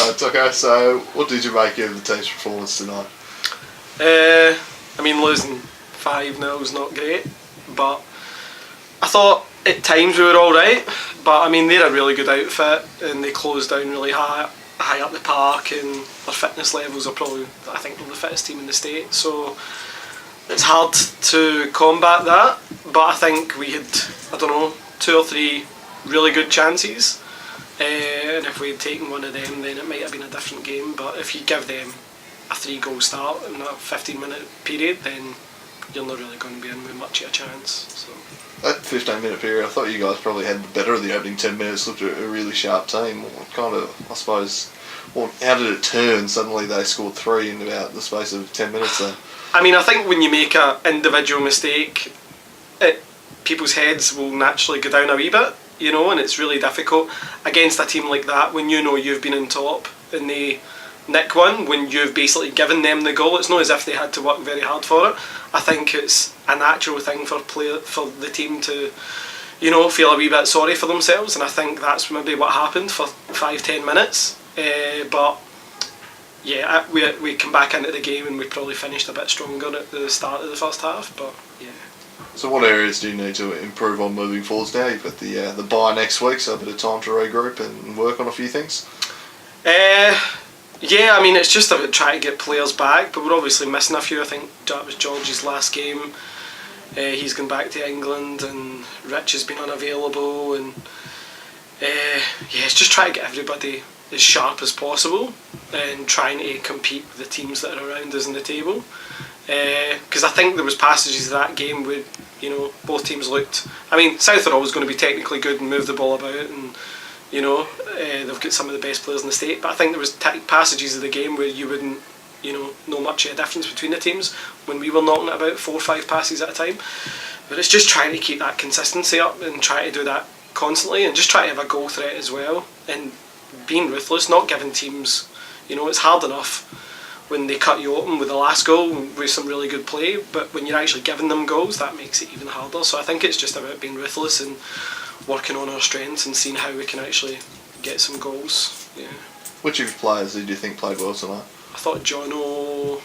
Okay, so what did you make of the team's performance tonight? I mean, losing 5-0 is not great, but I thought at times we were alright. But I mean, they're a really good outfit and they closed down really high up the park, and their fitness levels are probably, I think, the fittest team in the state. So it's hard to combat that. But I think we had, 2 or 3 really good chances. And if we had taken one of them, then it might have been a different game. But if you give them a 3-goal start in a 15-minute period, then you're not really going to be in with much of a chance. So that 15-minute period, I thought you guys probably had the better of the opening 10 minutes. Looked at a really sharp team. What kind of, I suppose, how did it turn? Suddenly they scored 3 in about the space of 10 minutes there. I mean, I think when you make an individual mistake, people's heads will naturally go down a wee bit, and it's really difficult against a team like that when you know you've been in top and they nick one, when you've basically given them the goal. It's not as if they had to work very hard for it. I think it's a natural thing for the team to, feel a wee bit sorry for themselves, and I think that's maybe what happened for 5-10 minutes. But yeah, we come back into the game and we probably finished a bit stronger at the start of the first half. But yeah. So what areas do you need to improve on moving forwards now? You've got the bye next week, so a bit of time to regroup and work on a few things. Yeah, I mean, it's just about trying to get players back, but we're obviously missing a few. I think that was George's last game. He's gone back to England, and Rich has been unavailable, and it's just trying to get everybody as sharp as possible and trying to compete with the teams that are around us in the table. Because I think there was passages of that game where both teams looked. I mean, South are always going to be technically good and move the ball about, and they've got some of the best players in the state. But I think there was passages of the game where you wouldn't know much of a difference between the teams when we were knocking at about 4 or 5 passes at a time. But it's just trying to keep that consistency up and try to do that constantly, and just try to have a goal threat as well, and being ruthless, not giving teams. It's hard enough when they cut you open with the last goal with some really good play, but when you're actually giving them goals, that makes it even harder. So I think it's just about being ruthless and working on our strengths and seeing how we can actually get some goals. Yeah. Which of your players did you think played well tonight? I thought Jono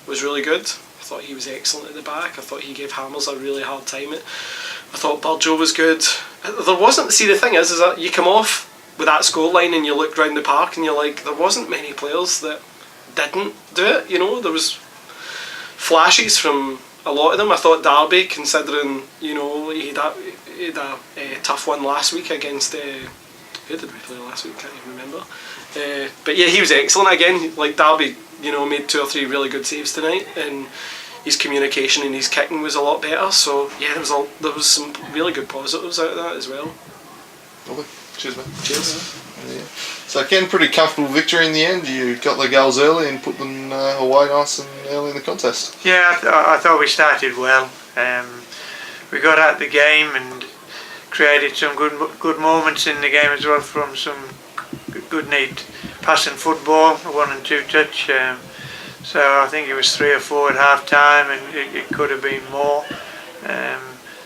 was really good. I thought he was excellent at the back. I thought he gave Hammers a really hard time. I thought Burjo was good. There wasn't. See, the thing is that you come off with that scoreline and you look round the park and you're like, there wasn't many players that didn't do it. There was flashes from a lot of them. I thought Derby, considering he had a tough one last week against who did we play last week? Can't even remember. But yeah, he was excellent again. Like Derby, made 2 or 3 really good saves tonight, and his communication and his kicking was a lot better. So yeah, there was some really good positives out of that as well. Lovely. Cheers, mate. Cheers. Yeah. So Ken, pretty comfortable victory in the end. You got the goals early and put them away nice and early in the contest. Yeah, I thought we started well. We got at the game and created some good moments in the game as well from some good neat passing football, 1 and 2 touch. So I think it was 3 or 4 at half time, and it could have been more.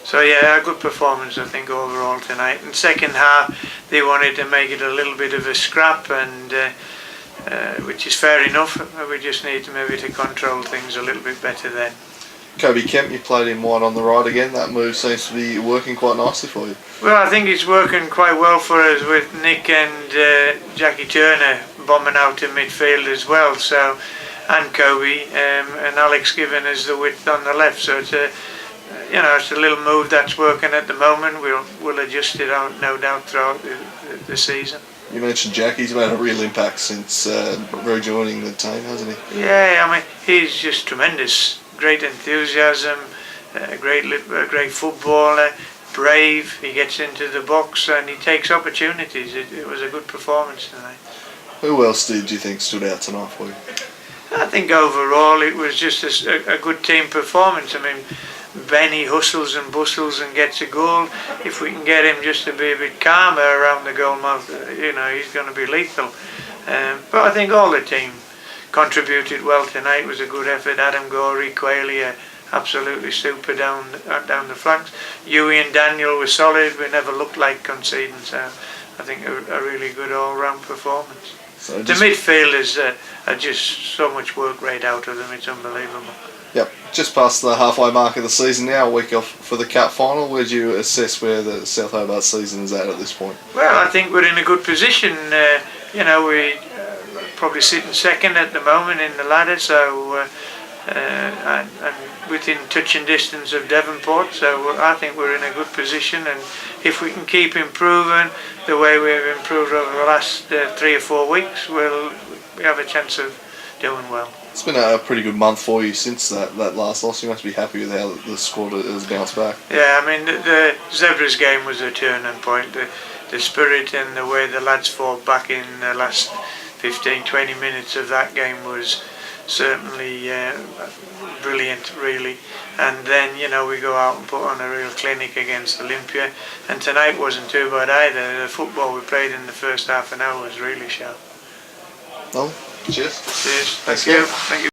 So yeah, a good performance I think overall tonight. In second half they wanted to make it a little bit of a scrap, and which is fair enough. We just need maybe to control things a little bit better then. Kobe Kemp, you played him wide on the right again. That move seems to be working quite nicely for you. Well, I think it's working quite well for us with Nick and Jackie Turner bombing out in midfield as well. So, and Kobe and Alex giving us the width on the left. So it's it's a little move that's working at the moment. We'll adjust it out, no doubt, throughout the season. You mentioned Jack. He's made a real impact since rejoining the team, hasn't he? Yeah, I mean, he's just tremendous. Great enthusiasm, great footballer, brave. He gets into the box and he takes opportunities. It was a good performance tonight. Who else did you think stood out tonight for you? I think overall it was just a good team performance. I mean, Benny hustles and bustles and gets a goal. If we can get him just to be a bit calmer around the goal mouth, he's going to be lethal. But I think all the team contributed well tonight. It was a good effort. Adam Gorey, Quayle, absolutely super down the flanks. Huey and Daniel were solid. We never looked like conceding, so I think a really good all-round performance. So The midfielders are just so much work rate out of them, it's unbelievable. Yep, just past the halfway mark of the season now, a week off for the cup final. Where do you assess where the South Hobart season is at this point? Well, I think we're in a good position. We probably sitting second at the moment in the ladder, so and within touching distance of Devonport. So I think we're in a good position, and if we can keep improving the way we've improved over the last 3 or 4 weeks, we have a chance of doing well. It's been a pretty good month for you since that last loss. You must be happy with how the squad has bounced back. Yeah, I mean the Zebras game was a turning point. The spirit and the way the lads fought back in the last 15-20 minutes of that game was certainly brilliant, really. And then we go out and put on a real clinic against Olympia. And tonight wasn't too bad either. The football we played in the first half an hour was really sharp. Well, cheers. Cheers. Thanks, Thank you. Kev. Thank you.